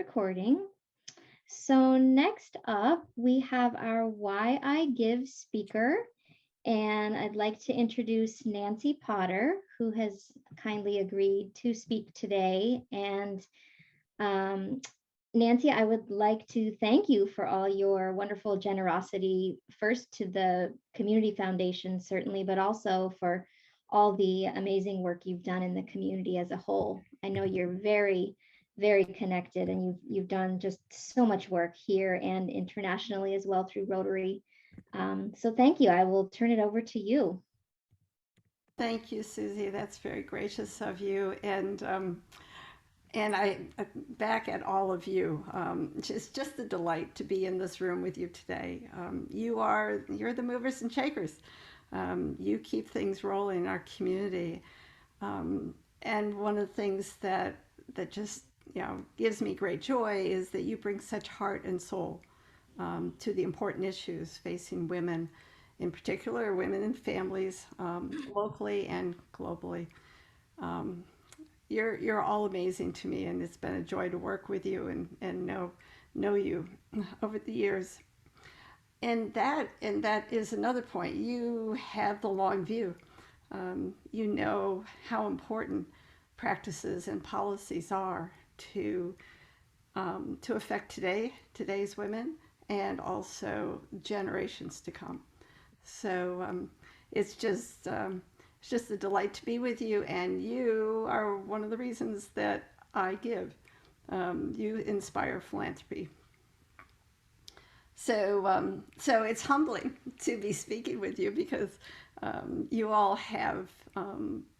recording. So next up, we have our Why I Give speaker, and I'd like to introduce Nancy Potter, who has kindly agreed to speak today. And um, Nancy, I would like to thank you for all your wonderful generosity, first to the Community Foundation, certainly, but also for all the amazing work you've done in the community as a whole. I know you're very connected, and you've done just so much work here and internationally as well through Rotary. So thank you. I will turn it over to you. Thank you, Susie. That's very gracious of you. And I back at all of you. It's just a delight to be in this room with you today. You're the movers and shakers. You keep things rolling in our community. And one of the things that just gives me great joy is that you bring such heart and soul to the important issues facing women, in particular women and families, locally and globally. You're all amazing to me, and it's been a joy to work with you and know you over the years. And that is another point. You have the long view. You know how important practices and policies are to affect today's women, and also generations to come. So it's just a delight to be with you, and you are one of the reasons that I give. You inspire philanthropy. So it's humbling to be speaking with you because you all have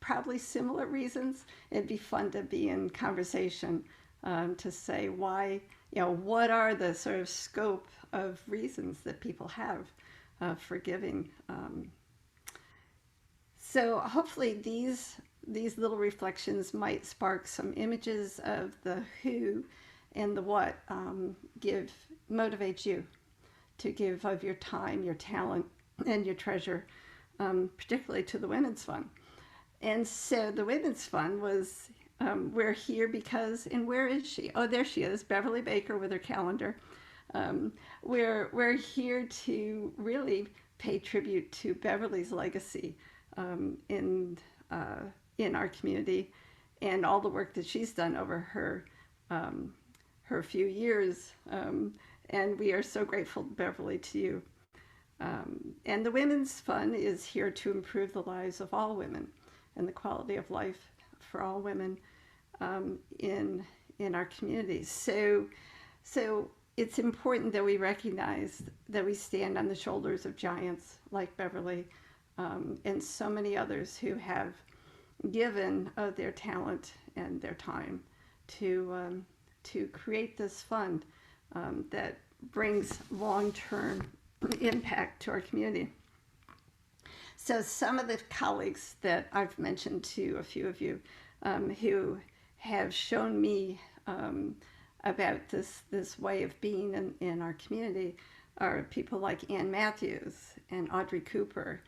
probably similar reasons. It'd be fun to be in conversation to say why, what are the sort of scope of reasons that people have for giving. So hopefully these little reflections might spark some images of the who and the what motivates you to give of your time, your talent, and your treasure, particularly to the Women's Fund. And so the Women's Fund was, we're here because, and where is she? Oh, there she is, Beverly Baker with her calendar. We're here to really pay tribute to Beverly's legacy in our community, and all the work that she's done over her few years. And we are so grateful, Beverly, to you. And the Women's Fund is here to improve the lives of all women and the quality of life for all women in our communities. So it's important that we recognize that we stand on the shoulders of giants like Beverly, and so many others who have given of their talent and their time to create this fund that brings long-term impact to our community. So some of the colleagues that I've mentioned to a few of you who have shown me about this way of being in our community are people like Ann Matthews and Audrey Cooper,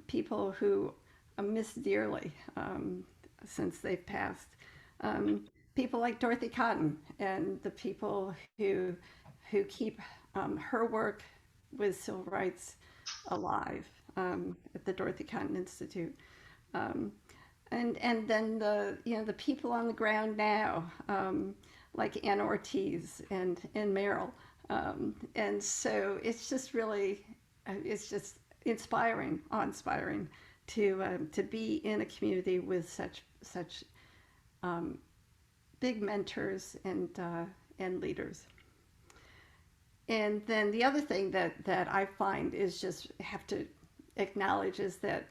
people who I miss dearly since they've passed. People like Dorothy Cotton, and the people who keep her work with civil rights alive at the Dorothy Cotton Institute. And then the people on the ground now, like Anna Ortiz and Merrill. And so it's just really, it's just awe-inspiring to be in a community with such big mentors and leaders. And then the other thing that I find is just have to acknowledge is that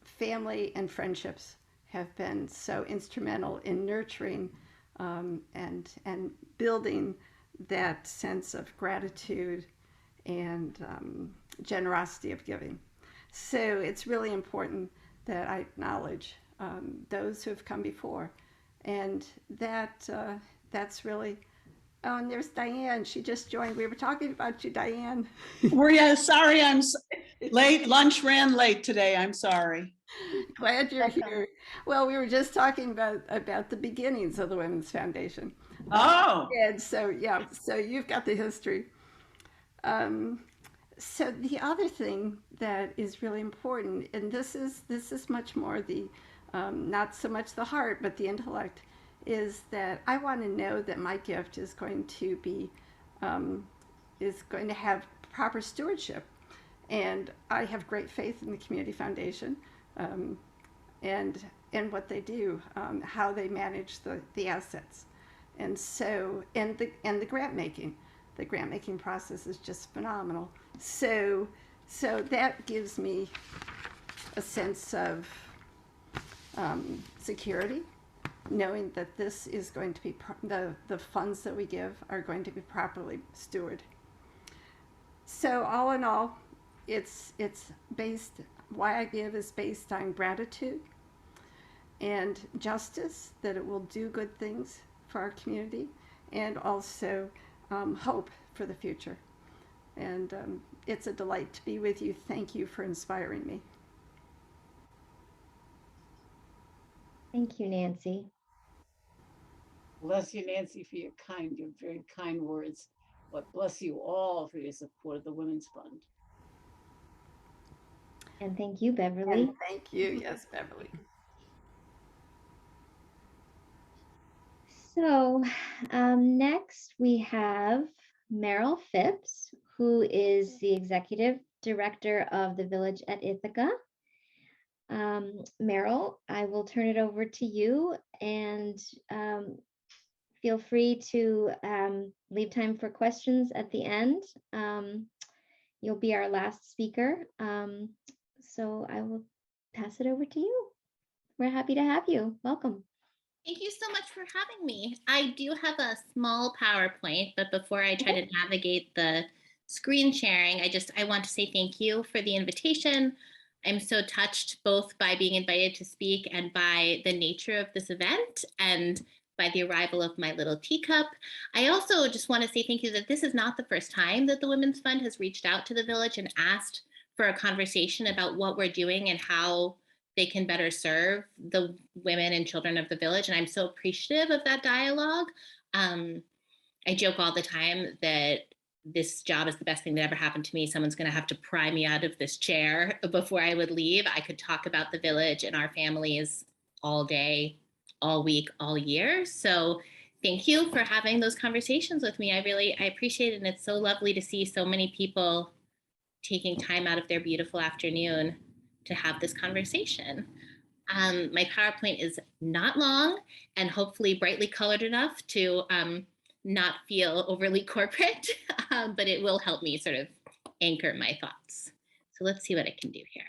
family and friendships have been so instrumental in nurturing and building that sense of gratitude and generosity of giving. So it's really important that I acknowledge those who have come before, and that's really. Oh, and there's Diane. She just joined. We were talking about you, Diane. Sorry, I'm late. Lunch ran late today. I'm sorry. Glad you're Welcome. here. Well, we were just talking about the beginnings of the Women's Foundation. Oh, And so, yeah, so you've got the history. Um, so the other thing that is really important, and this is much more the not so much the heart, but the intellect, is that I want to know that my gift um, is going to have proper stewardship, and I have great faith in the community foundation, um, and what they do, how they manage the assets, and so and the grant making process is just phenomenal. So that gives me a sense of security, knowing that this is going to be the funds that we give are going to be properly stewarded. So all in all, it's based. Why I give is based on gratitude and justice, that it will do good things for our community, and also hope for the future. And it's a delight to be with you. Thank you for inspiring me. Thank you, Nancy. bless you, Nancy, for your very kind words. But bless you all for your support of the Women's Fund. And thank you, And Beverly. thank you. Yes, Beverly. So next we have Meryl Phipps, who is the executive director of the Village at Ithaca. Meryl, I will turn it over to you, and feel free to leave time for questions at the end. You'll be our last speaker. So I will pass it over to you. We're happy to have you. Welcome. Thank you so much for having me. I do have a small PowerPoint, but before I try to navigate the screen sharing, I want to say thank you for the invitation. I'm so touched both by being invited to speak and by the nature of this event and by the arrival of my little teacup. I also just want to say thank you that this is not the first time that the Women's Fund has reached out to the village and asked for a conversation about what we're doing and how they can better serve the women and children of the village. And I'm so appreciative of that dialogue. I joke all the time that this job is the best thing that ever happened to me. Someone's going to have to pry me out of this chair before I would leave. I could talk about the village and our families all day, all week, all year. So thank you for having those conversations with me. I appreciate it. And it's so lovely to see so many people taking time out of their beautiful afternoon to have this conversation. My PowerPoint is not long and hopefully brightly colored enough to not feel overly corporate, but it will help me sort of anchor my thoughts. So let's see what I can do here.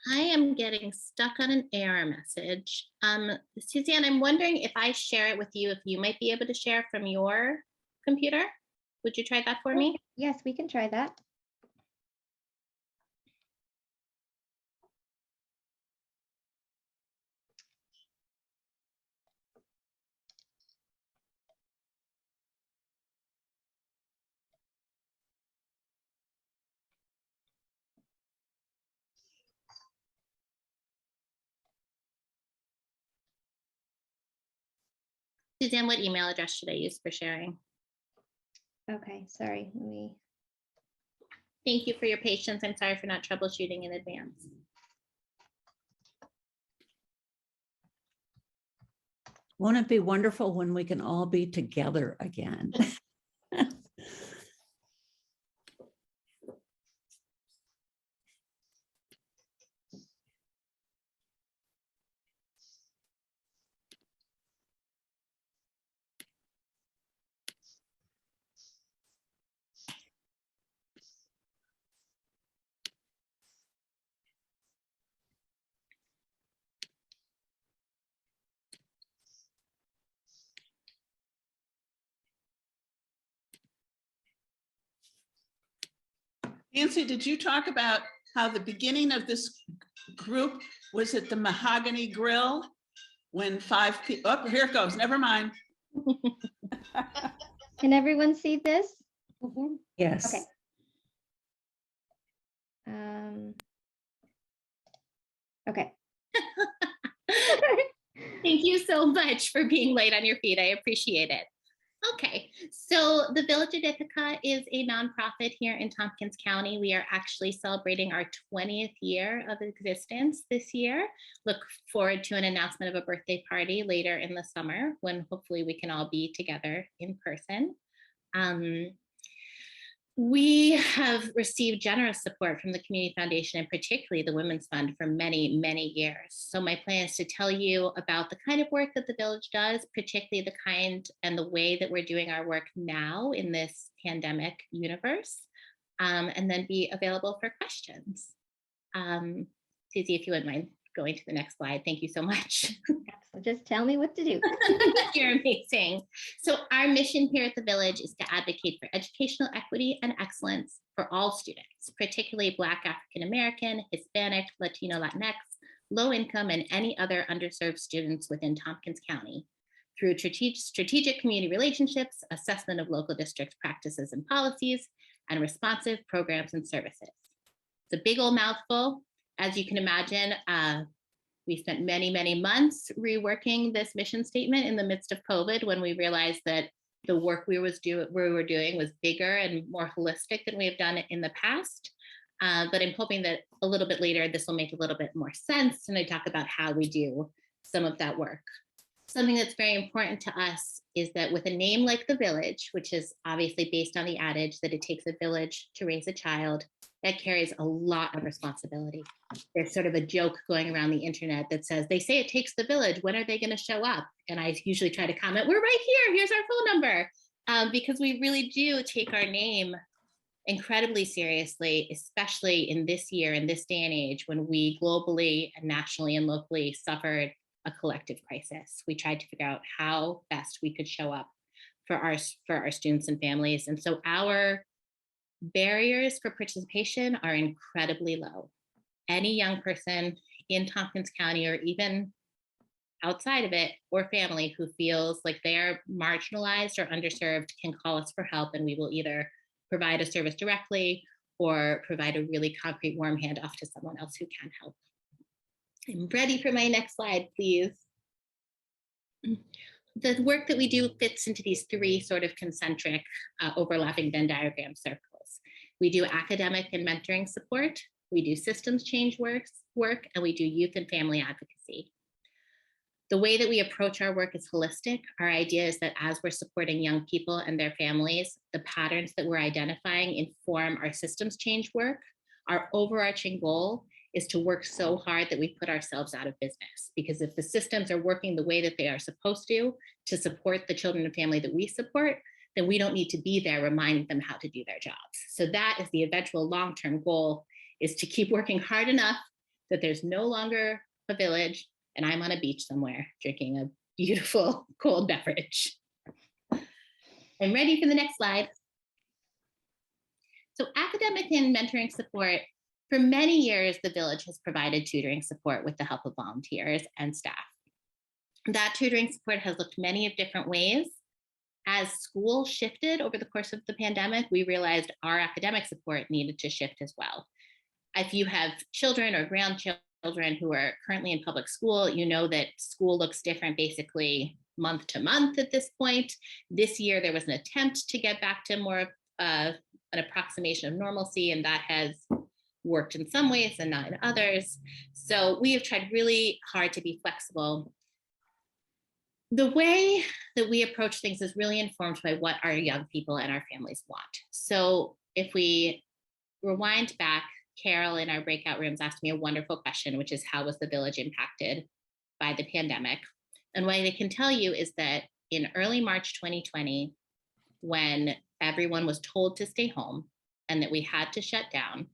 I am getting stuck on an error message. Suzanne, I'm wondering if I share it with you, if you might be able to share from your computer. Would you try that for me? Yes, we can try that. Suzanne, what email address should I use for sharing? Okay, sorry. Let me. Thank you for your patience. I'm sorry for not troubleshooting in advance. Won't it be wonderful when we can all be together again? Nancy, did you talk about how the beginning of this group was at the Mahogany Grill when 5 people, oh, here it goes, never mind. Can everyone see this? Yes. Okay. Okay. Thank you so much for being light on your feet. I appreciate it. Okay, so the Village of Ithaca is a nonprofit here in Tompkins County. We are actually celebrating our 20th year of existence this year. Look forward to an announcement of a birthday party later in the summer when hopefully we can all be together in person. We have received generous support from the Community Foundation and particularly the Women's Fund for many, many years. So my plan is to tell you about the kind of work that the Village does, particularly the kind and the way that we're doing our work now in this pandemic universe, and then be available for questions. Susie, if you wouldn't mind going to the next slide. Thank you so much. Just tell me what to do. You're amazing. So our mission here at the Village is to advocate for educational equity and excellence for all students, particularly Black, African American, Hispanic, Latino, Latinx, low income, and any other underserved students within Tompkins County through strategic community relationships, assessment of local district practices and policies, and responsive programs and services. It's a big old mouthful. As you can imagine, we spent many, many months reworking this mission statement in the midst of COVID when we realized that the work we were doing was bigger and more holistic than we have done in the past. But I'm hoping that a little bit later, this will make a little bit more sense and I talk about how we do some of that work. Something that's very important to us is that with a name like the Village, which is obviously based on the adage that it takes a village to raise a child, that carries a lot of responsibility. There's sort of a joke going around the internet that says, they say it takes the village, when are they gonna show up? And I usually try to comment, we're right here, here's our phone number. Because we really do take our name incredibly seriously, especially in this year, in this day and age, when we globally and nationally and locally suffered a collective crisis. We tried to figure out how best we could show up for our students and families. And so our barriers for participation are incredibly low. Any young person in Tompkins County or even outside of it or family who feels like they are marginalized or underserved can call us for help, and we will either provide a service directly or provide a really concrete warm handoff to someone else who can help. I'm ready for my next slide, please. The work that we do fits into these three sort of concentric overlapping Venn diagram circles. We do academic and mentoring support, we do systems change work, and we do youth and family advocacy. The way that we approach our work is holistic. Our idea is that as we're supporting young people and their families, the patterns that we're identifying inform our systems change work. Our overarching goal is to work so hard that we put ourselves out of business. Because if the systems are working the way that they are supposed to support the children and family that we support, then we don't need to be there reminding them how to do their jobs. So that is the eventual long-term goal, is to keep working hard enough that there's no longer a village and I'm on a beach somewhere drinking a beautiful cold beverage. I'm ready for the next slide. So academic and mentoring support. For many years, the Village has provided tutoring support with the help of volunteers and staff. That tutoring support has looked many of different ways. As school shifted over the course of the pandemic, we realized our academic support needed to shift as well. If you have children or grandchildren who are currently in public school, you know that school looks different basically month to month at this point. This year, there was an attempt to get back to more of an approximation of normalcy, and that has worked in some ways and not in others. So we have tried really hard to be flexible. The way that we approach things is really informed by what our young people and our families want. So if we rewind back, Carol in our breakout rooms asked me a wonderful question, which is, how was the Village impacted by the pandemic? And what I can tell you is that in early March 2020, when everyone was told to stay home and that we had to shut down,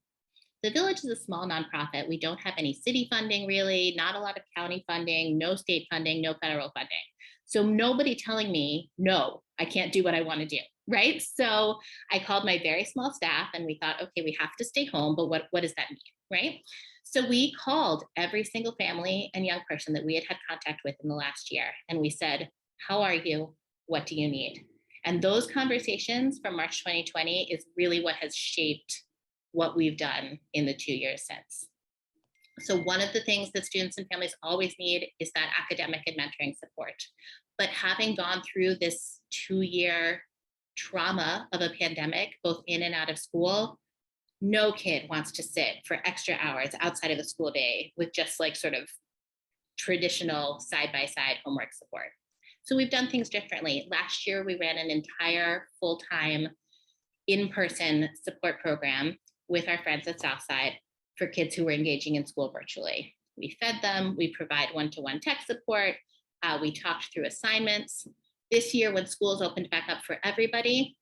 the Village is a small nonprofit. We don't have any city funding really, not a lot of county funding, no state funding, no federal funding. So nobody telling me, no, I can't do what I want to do. right? So I called my very small staff and we thought, okay, we have to stay home, but what does that mean, right? So we called every single family and young person that we had had contact with in the last year. And we said, how are you? What do you need? And those conversations from March 2020 is really what has shaped what we've done in the 2 years since. So one of the things that students and families always need is that academic and mentoring support. But having gone through this 2-year trauma of a pandemic, both in and out of school, no kid wants to sit for extra hours outside of the school day with just like sort of traditional side-by-side homework support. So we've done things differently. Last year, we ran an entire full-time in-person support program with our friends at Southside for kids who were engaging in school virtually. We fed them, we provide one-to-one tech support, we talked through assignments. This year, when schools opened back up for everybody,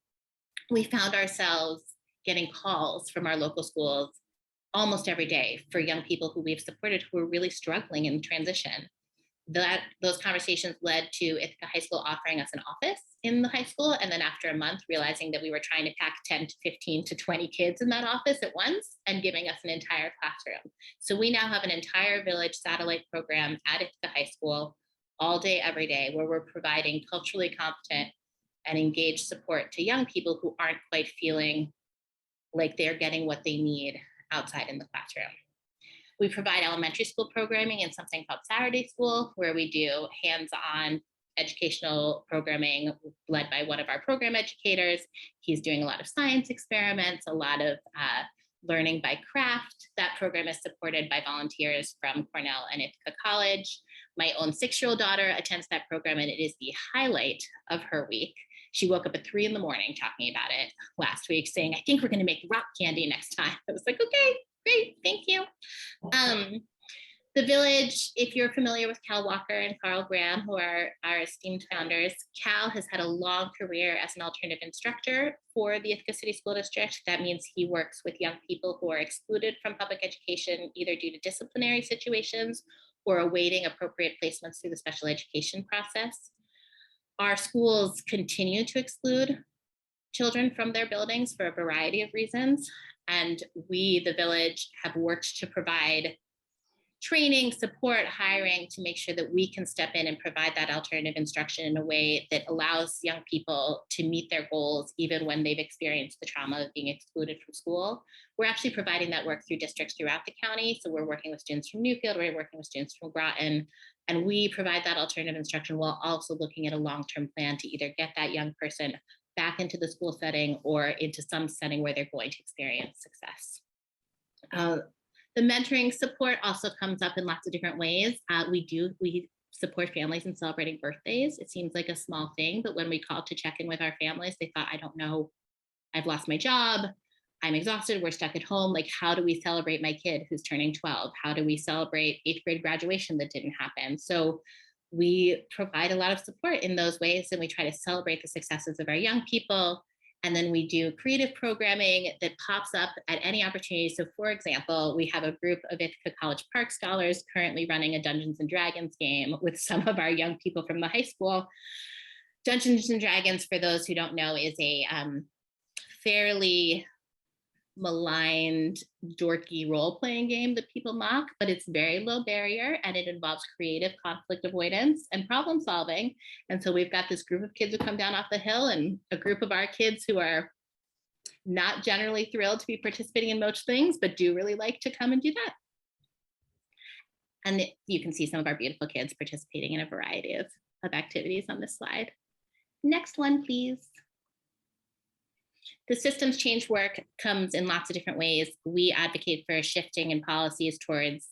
we found ourselves getting calls from our local schools almost every day for young people who we've supported who are really struggling in transition. Those conversations led to Ithaca High School offering us an office in the high school. And then after a month, realizing that we were trying to pack 10 to 15 to 20 kids in that office at once and giving us an entire classroom. So we now have an entire village satellite program at Ithaca High School all day, every day, where we're providing culturally competent and engaged support to young people who aren't quite feeling like they're getting what they need outside in the classroom. We provide elementary school programming in something called Saturday School, where we do hands-on educational programming led by one of our program educators. He's doing a lot of science experiments, a lot of learning by craft. That program is supported by volunteers from Cornell and Ithaca College. My own 6-year-old daughter attends that program, and it is the highlight of her week. She woke up at 3 a.m. talking about it last week, saying, I think we're going to make rock candy next time. I was like, okay, great, thank you. The village, if you're familiar with Cal Walker and Carl Graham, who are our esteemed founders, Cal has had a long career as an alternative instructor for the Ithaca City School District. That means he works with young people who are excluded from public education, either due to disciplinary situations or awaiting appropriate placements through the special education process. Our schools continue to exclude children from their buildings for a variety of reasons. And we, the village, have worked to provide training, support, hiring to make sure that we can step in and provide that alternative instruction in a way that allows young people to meet their goals even when they've experienced the trauma of being excluded from school. We're actually providing that work through districts throughout the county. So we're working with students from Newfield, we're working with students from Groton, and we provide that alternative instruction while also looking at a long-term plan to either get that young person back into the school setting or into some setting where they're going to experience success. The mentoring support also comes up in lots of different ways. We support families in celebrating birthdays. It seems like a small thing, but when we called to check in with our families, they thought, I don't know, I've lost my job, I'm exhausted, we're stuck at home. Like, how do we celebrate my kid who's turning 12? How do we celebrate 8th grade graduation that didn't happen? So we provide a lot of support in those ways, and we try to celebrate the successes of our young people. And then we do creative programming that pops up at any opportunity. So for example, we have a group of Ithaca College Park scholars currently running a Dungeons and Dragons game with some of our young people from the high school. Dungeons and Dragons, for those who don't know, is a fairly maligned, dorky role-playing game that people mock, but it's very low barrier and it involves creative conflict avoidance and problem solving. And so we've got this group of kids who come down off the hill and a group of our kids who are not generally thrilled to be participating in most things, but do really like to come and do that. And you can see some of our beautiful kids participating in a variety of activities on this slide. Next one, please. The systems change work comes in lots of different ways. We advocate for shifting in policies towards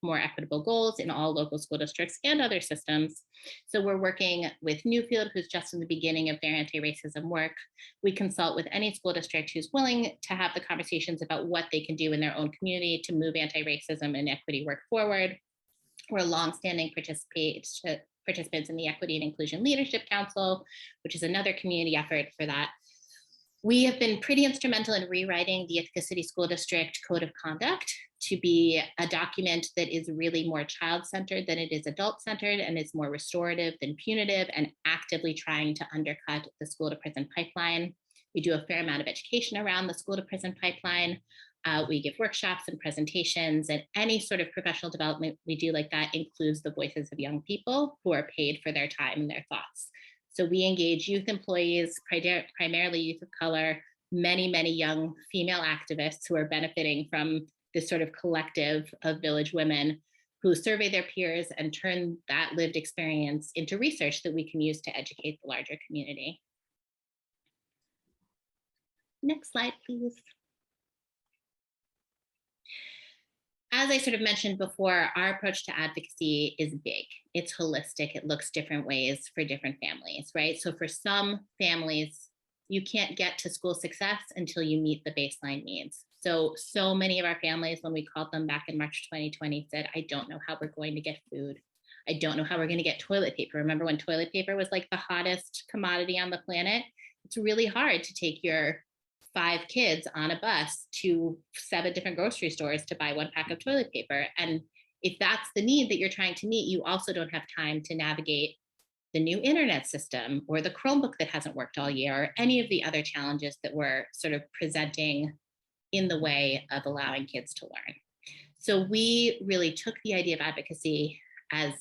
more equitable goals in all local school districts and other systems. So we're working with Newfield, who's just in the beginning of their anti-racism work. We consult with any school district who's willing to have the conversations about what they can do in their own community to move anti-racism and equity work forward. We're longstanding participants in the Equity and Inclusion Leadership Council, which is another community effort for that. We have been pretty instrumental in rewriting the Ithaca City School District Code of Conduct to be a document that is really more child-centered than it is adult-centered, and is more restorative than punitive, and actively trying to undercut the school to prison pipeline. We do a fair amount of education around the school to prison pipeline. We give workshops and presentations, and any sort of professional development we do like that includes the voices of young people who are paid for their time and their thoughts. So we engage youth employees, primarily youth of color, many, many young female activists who are benefiting from this sort of collective of village women who survey their peers and turn that lived experience into research that we can use to educate the larger community. Next slide, please. As I sort of mentioned before, our approach to advocacy is big. It's holistic. It looks different ways for different families, right? So for some families, you can't get to school success until you meet the baseline needs. So many of our families, when we called them back in March 2020, said, I don't know how we're going to get food. I don't know how we're going to get toilet paper. Remember when toilet paper was like the hottest commodity on the planet? It's really hard to take your 5 kids on a bus to 7 different grocery stores to buy 1 pack of toilet paper. And if that's the need that you're trying to meet, you also don't have time to navigate the new internet system or the Chromebook that hasn't worked all year, or any of the other challenges that we're sort of presenting in the way of allowing kids to learn. So we really took the idea of advocacy as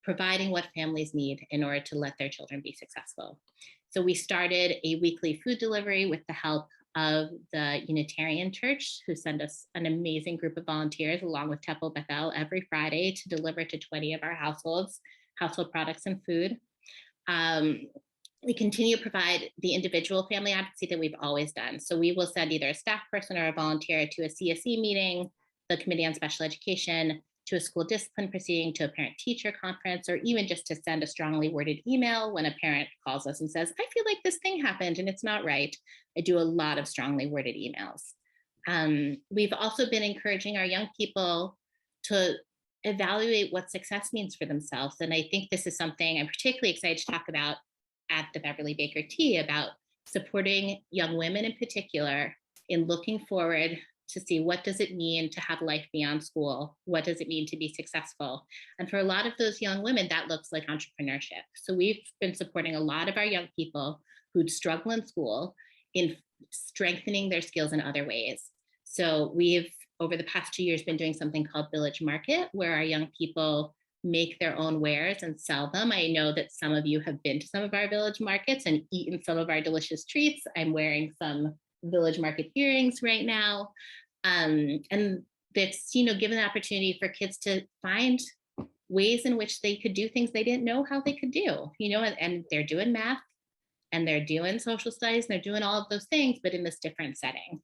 providing what families need in order to let their children be successful. So we started a weekly food delivery with the help of the Unitarian Church, who send us an amazing group of volunteers along with Temple Bethel every Friday to deliver to 20 of our households, household products and food. We continue to provide the individual family advocacy that we've always done. So we will send either a staff person or a volunteer to a CSE meeting, the Committee on Special Education, to a school discipline proceeding, to a parent-teacher conference, or even just to send a strongly worded email when a parent calls us and says, I feel like this thing happened and it's not right. I do a lot of strongly worded emails. We've also been encouraging our young people to evaluate what success means for themselves. And I think this is something I'm particularly excited to talk about at the Beverly Baker Tea, about supporting young women in particular in looking forward to see what does it mean to have life beyond school? What does it mean to be successful? And for a lot of those young women, that looks like entrepreneurship. So we've been supporting a lot of our young people who'd struggle in school in strengthening their skills in other ways. So we've, over the past 2 years, been doing something called Village Market, where our young people make their own wares and sell them. I know that some of you have been to some of our village markets and eaten some of our delicious treats. I'm wearing some Village Market earrings right now. And that's, given the opportunity for kids to find ways in which they could do things they didn't know how they could do, and they're doing math and they're doing social studies and they're doing all of those things, but in this different setting.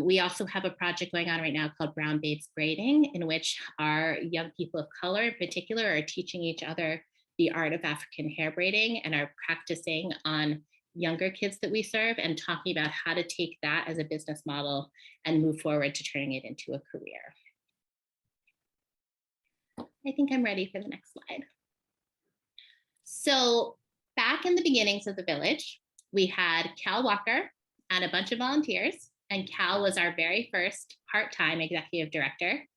We also have a project going on right now called Brown Babes Braiding, in which our young people of color in particular are teaching each other the art of African hair braiding and are practicing on younger kids that we serve and talking about how to take that as a business model and move forward to turning it into a career. I think I'm ready for the next slide. So back in the beginnings of the village, we had Cal Walker and a bunch of volunteers, and Cal was our very first part-time executive director.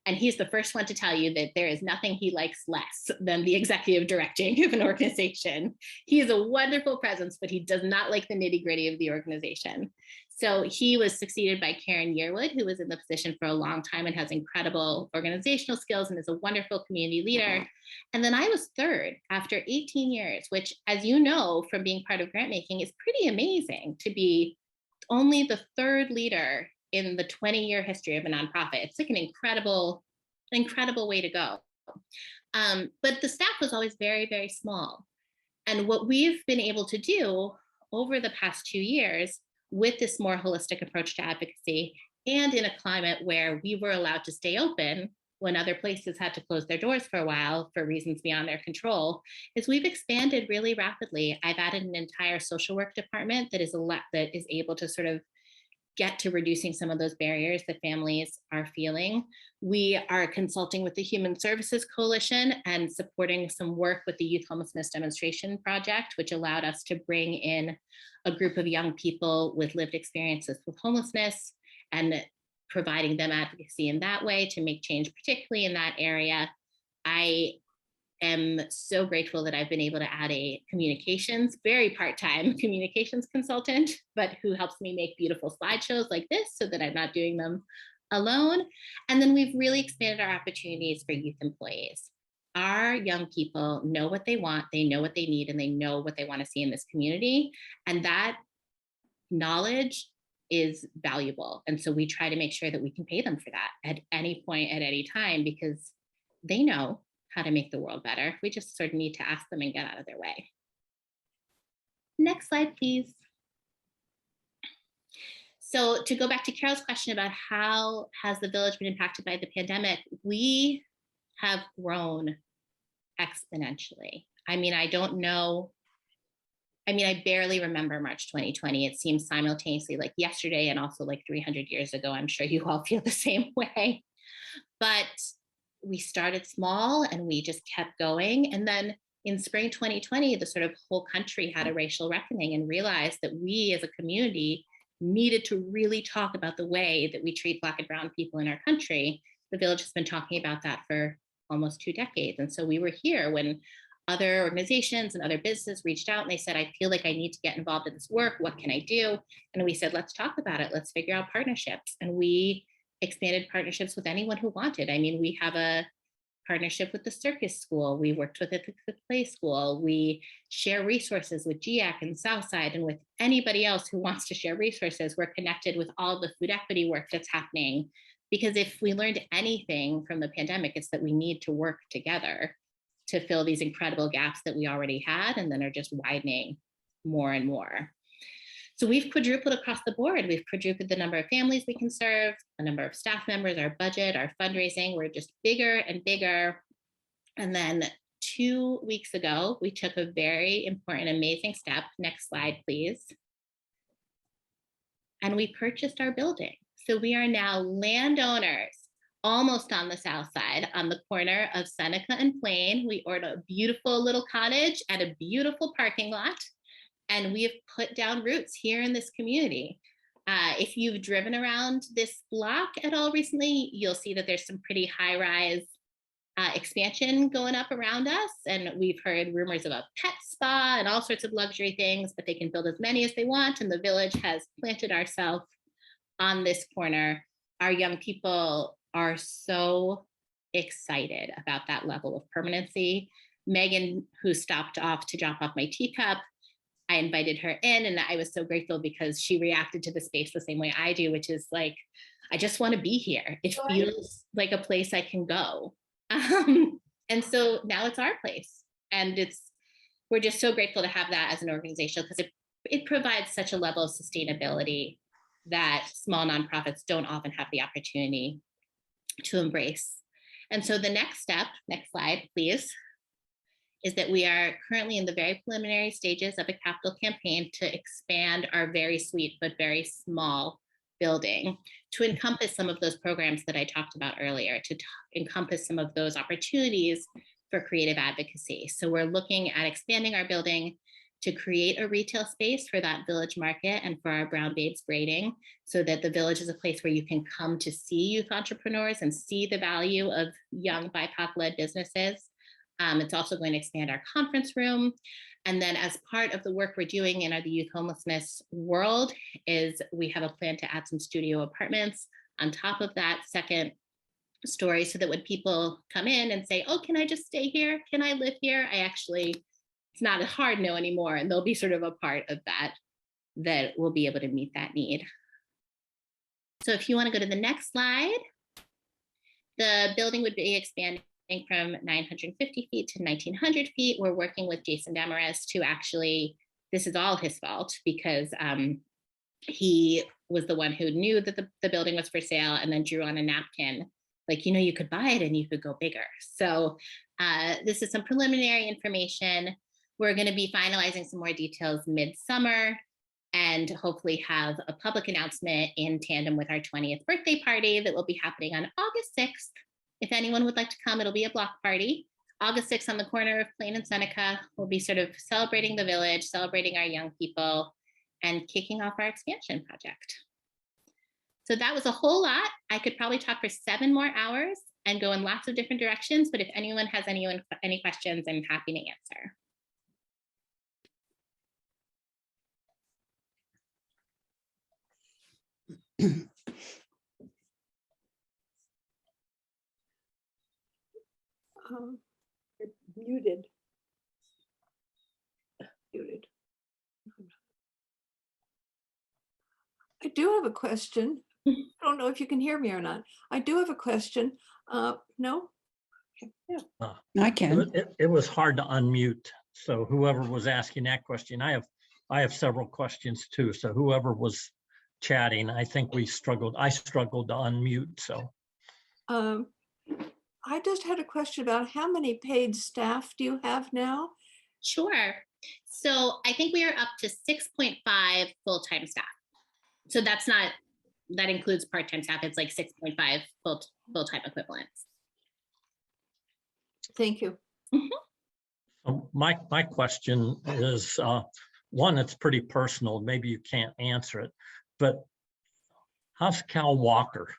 And he's the first one to tell you that there is nothing he likes less than the executive directing of an organization. He is a wonderful presence, but he does not like the nitty-gritty of the organization. So he was succeeded by Karen Yearwood, who was in the position for a long time and has incredible organizational skills and is a wonderful community leader. And then I was third after 18 years, which, as you know, from being part of grant making, is pretty amazing to be only the third leader in the 20-year history of a nonprofit. It's like an incredible way to go. But the staff was always very, very small. And what we've been able to do over the past 2 years with this more holistic approach to advocacy, and in a climate where we were allowed to stay open when other places had to close their doors for a while for reasons beyond their control, is we've expanded really rapidly. I've added an entire social work department that is able to sort of get to reducing some of those barriers that families are feeling. We are consulting with the Human Services Coalition and supporting some work with the Youth Homelessness Demonstration Project, which allowed us to bring in a group of young people with lived experiences with homelessness and providing them advocacy in that way to make change, particularly in that area. I am so grateful that I've been able to add a communications, very part-time communications consultant, but who helps me make beautiful slideshows like this so that I'm not doing them alone. And then we've really expanded our opportunities for youth employees. Our young people know what they want, they know what they need, and they know what they want to see in this community. And that knowledge is valuable. And so we try to make sure that we can pay them for that at any point, at any time, because they know how to make the world better. We just sort of need to ask them and get out of their way. Next slide, please. So to go back to Carol's question about how has the village been impacted by the pandemic, we have grown exponentially. I mean, I don't know. I mean, I barely remember March 2020. It seems simultaneously like yesterday and also like 300 years ago. I'm sure you all feel the same way. But we started small and we just kept going. And then in spring 2020, the sort of whole country had a racial reckoning and realized that we as a community needed to really talk about the way that we treat Black and brown people in our country. The village has been talking about that for almost 2 decades. And so we were here when other organizations and other businesses reached out and they said, I feel like I need to get involved in this work. What can I do? And we said, let's talk about it. Let's figure out partnerships. And we expanded partnerships with anyone who wanted. I mean, we have a partnership with the circus school. We worked with it at the play school. We share resources with GIAC and Southside and with anybody else who wants to share resources. We're connected with all the food equity work that's happening. Because if we learned anything from the pandemic, it's that we need to work together to fill these incredible gaps that we already had and then are just widening more and more. So we've quadrupled across the board. We've quadrupled the number of families we can serve, the number of staff members, our budget, our fundraising. We're just bigger and bigger. And then 2 weeks ago, we took a very important, amazing step. Next slide, please. And we purchased our building. So we are now landowners, almost on the south side, on the corner of Seneca and Plain. We ordered a beautiful little cottage and a beautiful parking lot. And we have put down roots here in this community. If you've driven around this block at all recently, you'll see that there's some pretty high-rise expansion going up around us. And we've heard rumors of a pet spa and all sorts of luxury things, but they can build as many as they want. And the village has planted ourselves on this corner. Our young people are so excited about that level of permanency. Megan, who stopped off to drop off my teacup, I invited her in and I was so grateful because she reacted to the space the same way I do, which is like, I just want to be here. It feels like a place I can go. And so now it's our place. And we're just so grateful to have that as an organization because it provides such a level of sustainability that small nonprofits don't often have the opportunity to embrace. And so the next step, next slide, please, is that we are currently in the very preliminary stages of a capital campaign to expand our very sweet but very small building to encompass some of those programs that I talked about earlier, to encompass some of those opportunities for creative advocacy. So we're looking at expanding our building to create a retail space for that village market and for our Brown Babes braiding, so that the village is a place where you can come to see youth entrepreneurs and see the value of young BIPOC-led businesses. It's also going to expand our conference room. And then as part of the work we're doing in the youth homelessness world is we have a plan to add some studio apartments on top of that second story so that when people come in and say, oh, can I just stay here? Can I live here? It's not a hard no anymore. And they'll be sort of a part of that will be able to meet that need. So if you want to go to the next slide, the building would be expanding from 950 feet to 1900 feet. We're working with Jason Demarest to actually, this is all his fault because he was the one who knew that the building was for sale and then drew on a napkin, like, you could buy it and you could go bigger. So this is some preliminary information. We're going to be finalizing some more details mid-summer. and hopefully have a public announcement in tandem with our 20th birthday party that will be happening on August 6th. If anyone would like to come, it'll be a block party. August 6th on the corner of Plain and Seneca. We'll be sort of celebrating the village, celebrating our young people, and kicking off our expansion project. So that was a whole lot. I could probably talk for 7 more hours and go in lots of different directions, but if anyone has any questions, I'm happy to answer. You're muted. Muted. I do have a question. I don't know if you can hear me or not. I do have a question. No? Okay, yeah. I can. It was hard to unmute. So whoever was asking that question, I have several questions too. So whoever was chatting, I think I struggled to unmute. So I just had a question about how many paid staff do you have now? Sure. So I think we are up to 6.5 full-time staff. So that includes part-time staff. It's like 6.5 full-time equivalents. Thank you. my question is one, it's pretty personal. Maybe you can't answer it, but how's Cal Walker?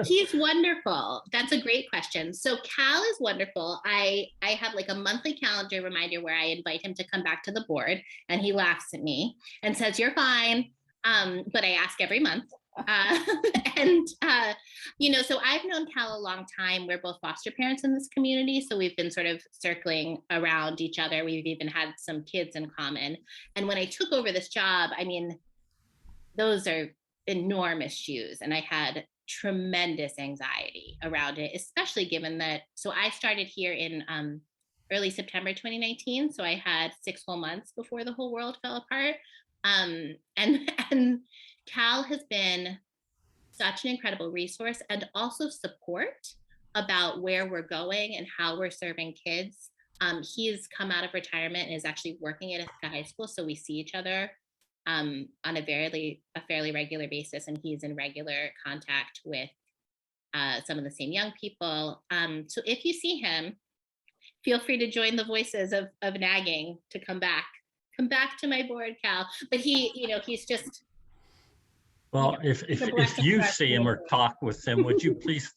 He's wonderful. That's a great question. So Cal is wonderful. I have like a monthly calendar reminder where I invite him to come back to the board, and he laughs at me and says, "You're fine." But I ask every month. So I've known Cal a long time. We're both foster parents in this community. So we've been sort of circling around each other. We've even had some kids in common. And when I took over this job, I mean, those are enormous shoes. And I had tremendous anxiety around it, especially given that, so I started here in early September 2019. So I had 6 whole months before the whole world fell apart. And Cal has been such an incredible resource and also support about where we're going and how we're serving kids. He's come out of retirement and is actually working at a high school. So we see each other on a fairly regular basis, and he's in regular contact with some of the same young people. So if you see him, feel free to join the voices of nagging to come back to my board, Cal. But he's just. Well, if you see him or talk with him, would you please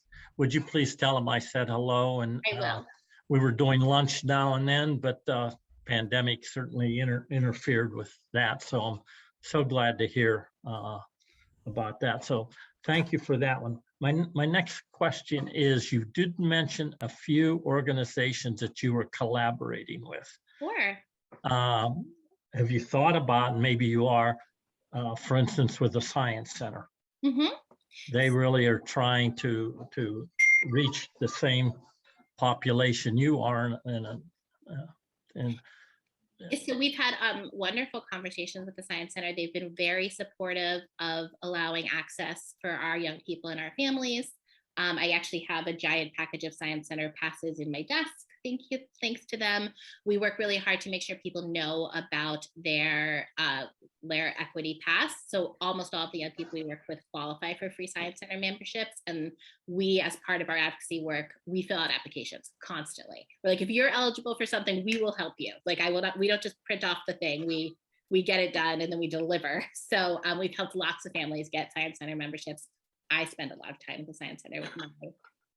tell him I said hello? And I will. We were doing lunch now and then, but pandemic certainly interfered with that. So I'm so glad to hear about that. So thank you for that one. My next question is, you did mention a few organizations that you were collaborating with. Sure. Have you thought about, and maybe you are, for instance, with the Science Center? Mm-hmm. They really are trying to reach the same population you are, and So we've had wonderful conversations with the Science Center. They've been very supportive of allowing access for our young people and our families. I actually have a giant package of Science Center passes in my desk. Thanks to them. We work really hard to make sure people know about their equity pass. So almost all of the young people we work with qualify for free Science Center memberships. And we, as part of our advocacy work, we fill out applications constantly. We're like, if you're eligible for something, we will help you. Like we don't just print off the thing. We get it done and then we deliver. So we've helped lots of families get Science Center memberships. I spend a lot of time at the Science Center with my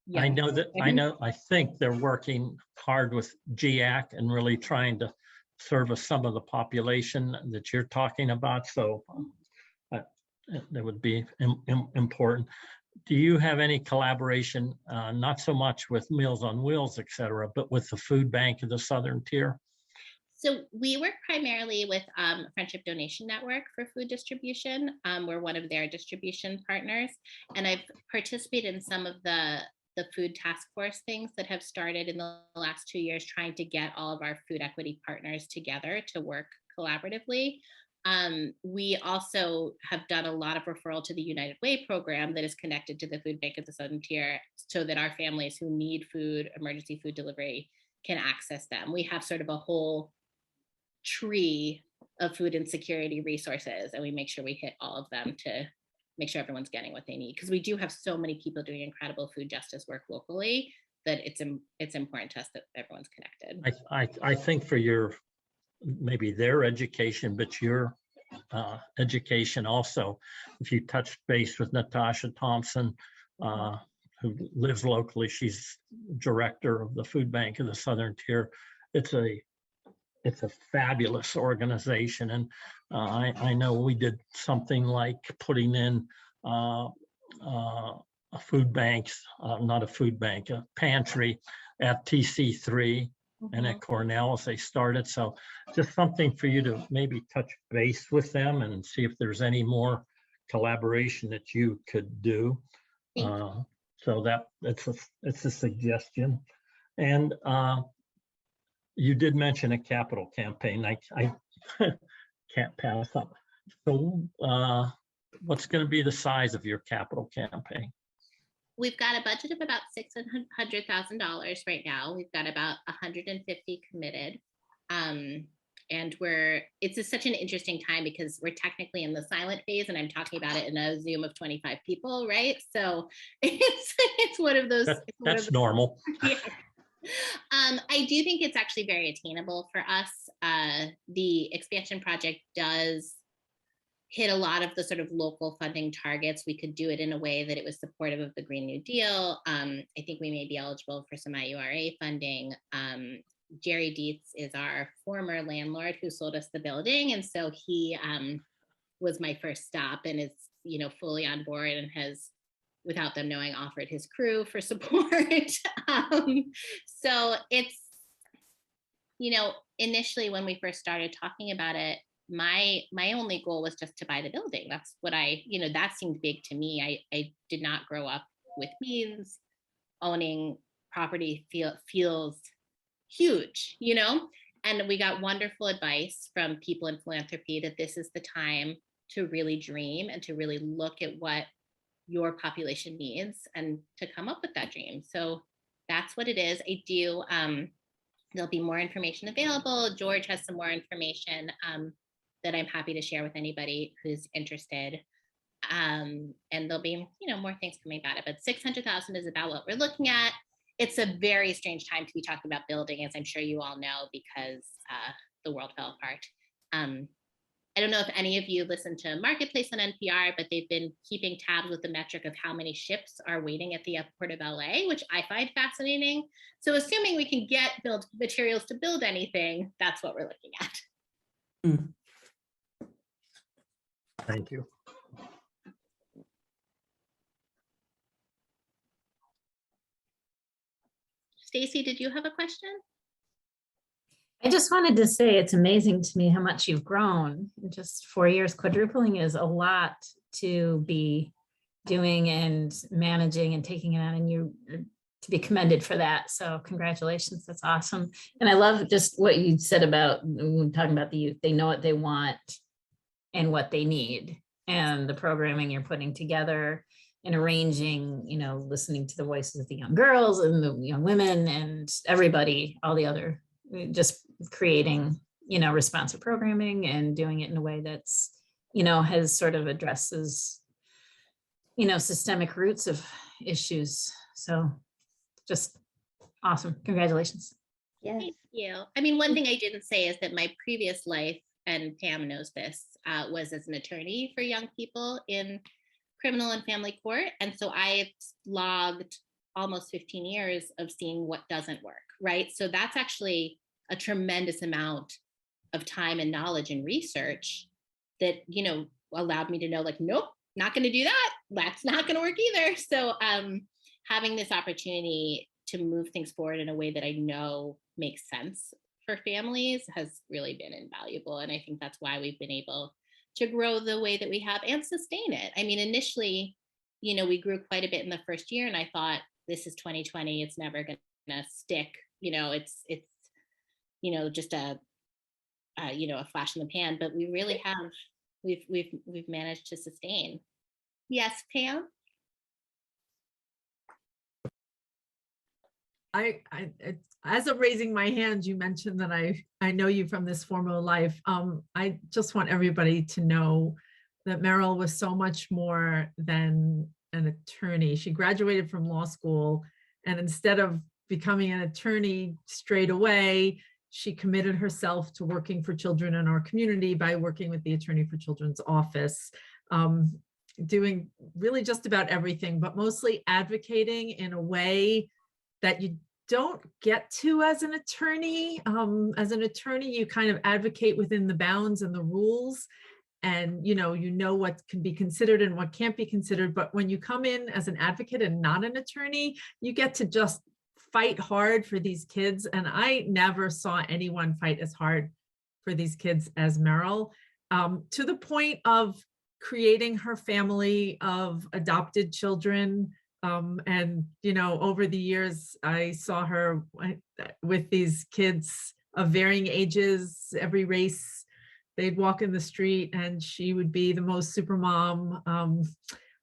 I think they're working hard with GIAC and really trying to service some of the population that you're talking about. So that would be important. Do you have any collaboration, not so much with Meals on Wheels, et cetera, but with the Food Bank of the Southern Tier? So we work primarily with Friendship Donation Network for food distribution. We're one of their distribution partners. And I've participated in some of the food task force things that have started in the last 2 years, trying to get all of our food equity partners together to work collaboratively. We also have done a lot of referral to the United Way program that is connected to the Food Bank of the Southern Tier, so that our families who need food, emergency food delivery, can access them. We have sort of a whole tree of food insecurity resources, and we make sure we hit all of them to make sure everyone's getting what they need. Because we do have so many people doing incredible food justice work locally that it's important to us that everyone's connected. I think for your, maybe their education, but your education also, if you touch base with Natasha Thompson, who lives locally, she's director of the food bank of the Southern Tier. It's a fabulous organization. And I know we did something like putting in a food banks, not a food bank, a pantry at TC3 and at Cornell as they started. So just something for you to maybe touch base with them and see if there's any more collaboration that you could do. So it's a suggestion. And you did mention a capital campaign. I can't pass up. So what's going to be the size of your capital campaign? We've got a budget of about $600,000 right now. We've got about 150 committed. And it's such an interesting time because we're technically in the silent phase, and I'm talking about it in a Zoom of 25 people, right? So it's one of those. That's normal. Yeah. I do think it's actually very attainable for us. The expansion project does hit a lot of the sort of local funding targets. We could do it in a way that it was supportive of the Green New Deal. I think we may be eligible for some IURA funding. Jerry Dietz is our former landlord who sold us the building. And so he was my first stop and is, fully on board and has, without them knowing, offered his crew for support. So it's, initially when we first started talking about it, my only goal was just to buy the building. That's what that seemed big to me. I did not grow up with means. Owning property feels huge, and we got wonderful advice from people in philanthropy that this is the time to really dream and to really look at what your population needs and to come up with that dream. So that's what it is. I do, there'll be more information available. George has some more information that I'm happy to share with anybody who's interested. And there'll be, more things coming about it, but 600,000 is about what we're looking at. It's a very strange time to be talking about building, as I'm sure you all know, because the world fell apart. I don't know if any of you listen to Marketplace on NPR, but they've been keeping tabs with the metric of how many ships are waiting at the airport of LA, which I find fascinating. So assuming we can get build materials to build anything, that's what we're looking at. Thank you. Stacy, did you have a question? I just wanted to say it's amazing to me how much you've grown in just 4 years. Quadrupling is a lot to be doing and managing and taking it on, and you to be commended for that. So congratulations, that's awesome. And I love just what you said about talking about the youth. They know what they want and what they need, and the programming you're putting together and arranging, listening to the voices of the young girls and the young women and everybody, all the other, just creating, responsive programming and doing it in a way that's, has sort of addresses, systemic roots of issues. So just awesome. Congratulations. Yes. Thank you. I mean, one thing I didn't say is that my previous life, and Pam knows this, was as an attorney for young people in criminal and family court. And so I logged almost 15 years of seeing what doesn't work, right? So that's actually a tremendous amount of time and knowledge and research that, allowed me to know, like, nope, not going to do that. That's not going to work either. So having this opportunity to move things forward in a way that I know makes sense for families has really been invaluable. And I think that's why we've been able to grow the way that we have and sustain it. I mean, initially, we grew quite a bit in the first year, and I thought, this is 2020, it's never going to stick. It's just a flash in the pan, but we really have, we've managed to sustain. Yes, Pam? as of raising my hand, you mentioned that I know you from this former life. I just want everybody to know that Meryl was so much more than an attorney. She graduated from law school, and instead of becoming an attorney straight away, she committed herself to working for children in our community by working with the Attorney for Children's office, doing really just about everything, but mostly advocating in a way that you don't get to as an attorney. As an attorney, you kind of advocate within the bounds and the rules, and you know what can be considered and what can't be considered. But when you come in as an advocate and not an attorney, you get to just fight hard for these kids. And I never saw anyone fight as hard for these kids as Meryl, to the point of creating her family of adopted children. And, over the years, I saw her with these kids of varying ages. Every race, they'd walk in the street and she would be the most super mom.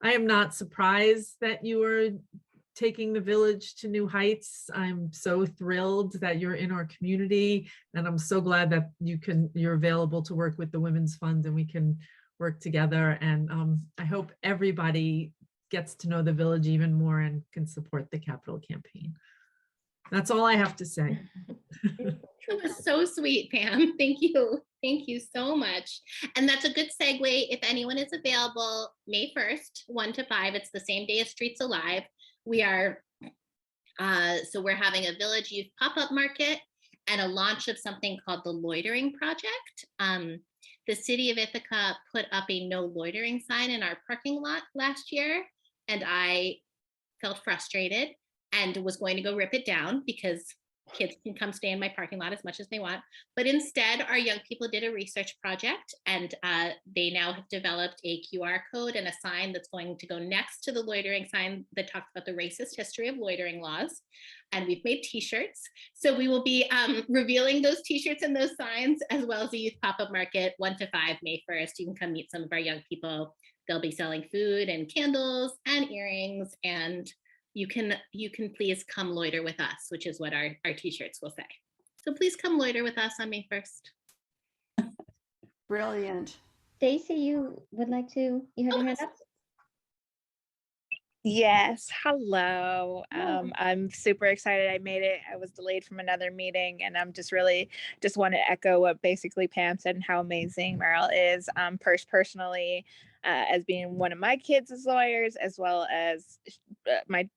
I am not surprised that you are taking the village to new heights. I'm so thrilled that you're in our community, and I'm so glad that you're available to work with the Women's Fund and we can work together. And I hope everybody gets to know the village even more and can support the capital campaign. That's all I have to say. That was so sweet, Pam. Thank you. Thank you so much. And that's a good segue. If anyone is available, May 1st, 1 to 5, it's the same day as Streets Alive. We are, so we're having a Village Youth pop-up market and a launch of something called the Loitering Project. The city of Ithaca put up a no loitering sign in our parking lot last year, and I felt frustrated and was going to go rip it down because kids can come stay in my parking lot as much as they want. But instead, our young people did a research project, and they now have developed a QR code and a sign that's going to go next to the loitering sign that talks about the racist history of loitering laws. And we've made t-shirts. So we will be revealing those t-shirts and those signs, as well as a youth pop-up market 1 to 5, May 1st. You can come meet some of our young people. They'll be selling food and candles and earrings, and you can please come loiter with us, which is what our t-shirts will say. So please come loiter with us on May 1st. Brilliant. Stacy, you have your hand up? Yes, hello. I'm super excited I made it. I was delayed from another meeting, and I'm just want to echo what basically Pam said and how amazing Meryl is. Personally, as being one of my kids as lawyers, as well as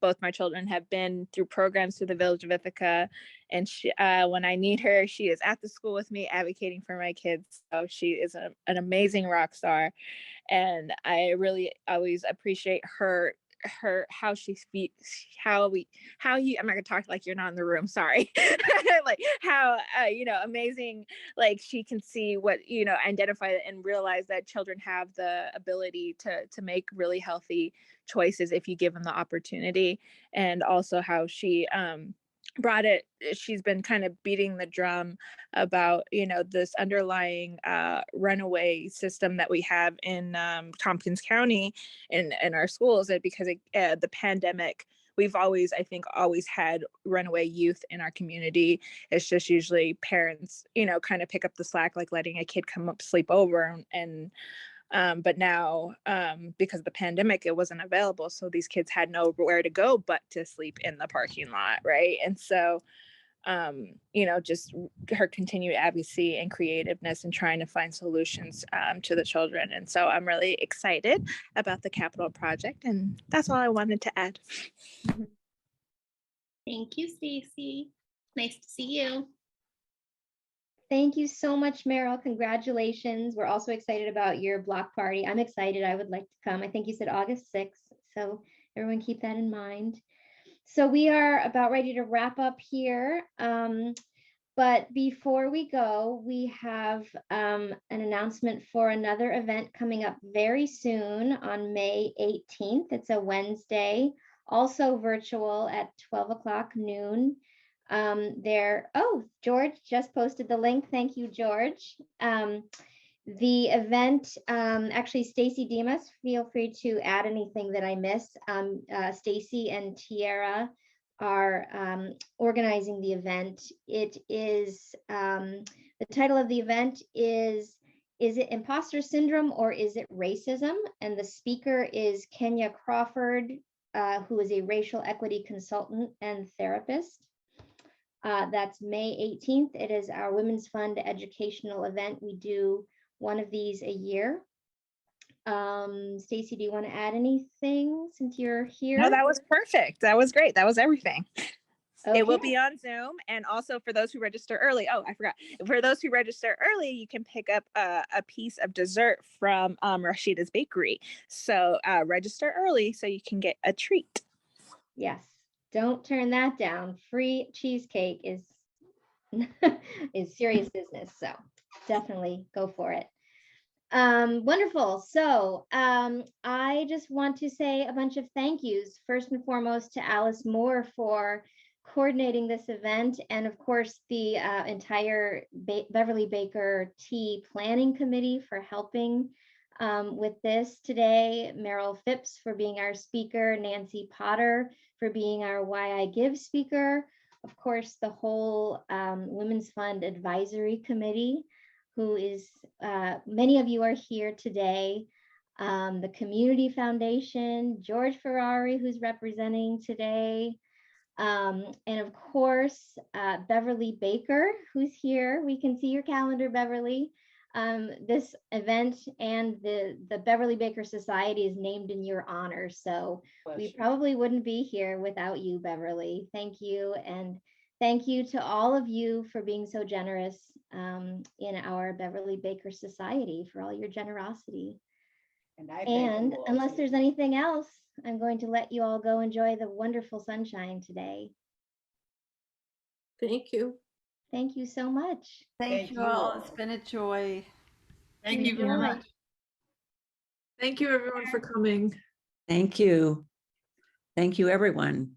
both my children have been through programs through the Village of Ithaca, and she, when I need her, she is at the school with me advocating for my kids. So she is an amazing rock star, and I really always appreciate her how she speaks, I'm not gonna talk like you're not in the room, sorry. Like how amazing, like she can see what, identify and realize that children have the ability to make really healthy choices if you give them the opportunity. And also how she she's been kind of beating the drum about this underlying runaway system that we have in Tompkins County in our schools, and because the pandemic, we've always had runaway youth in our community. It's just usually parents kind of pick up the slack, like letting a kid come up sleep over, and but now because of the pandemic, it wasn't available, so these kids had nowhere to go but to sleep in the parking lot, right? And so just her continued advocacy and creativeness and trying to find solutions to the children. And so I'm really excited about the Capital Project, and that's all I wanted to add. Thank you, Stacy. Nice to see you. Thank you so much, Meryl. Congratulations. We're also excited about your block party. I'm excited. I would like to come. I think you said August 6th. So everyone keep that in mind. So we are about ready to wrap up here. But before we go, we have an announcement for another event coming up very soon on May 18th. It's a Wednesday, also virtual at 12 o'clock noon. George just posted the link. Thank you, George. The event, actually, Stacy Demas, feel free to add anything that I missed. Stacy and Tiara are organizing the event. It is, the title of the event is it imposter syndrome or is it racism? And the speaker is Kenya Crawford, who is a racial equity consultant and therapist. That's May 18th. It is our Women's Fund educational event. We do one of these a year. Stacy, do you want to add anything since you're here? No, that was perfect. That was great. That was everything. Okay. It will be on Zoom. And also for those who register early, oh, I forgot. For those who register early, you can pick up a piece of dessert from Rashida's Bakery. So register early so you can get a treat. Yes, don't turn that down. Free cheesecake is serious business. So definitely go for it. Wonderful. So I just want to say a bunch of thank yous. First and foremost to Alice Moore for coordinating this event, and of course the entire Beverly Baker Tea Planning Committee for helping with this today. Meryl Phipps for being our speaker, Nancy Potter for being our Why I Give speaker, of course the whole Women's Fund Advisory Committee, who is, many of you are here today, the Community Foundation, George Ferrari, who's representing today, and of course, Beverly Baker, who's here. We can see your calendar, Beverly. This event and the Beverly Baker Society is named in your honor, so we probably wouldn't be here without you, Beverly. Thank you, and thank you to all of you for being so generous in our Beverly Baker Society, for all your generosity. And unless there's anything else, I'm going to let you all go enjoy the wonderful sunshine today. Thank you. Thank you so much. Thank you all. It's been a joy. Thank you very much. Thank you everyone for coming. Thank you. Thank you, everyone.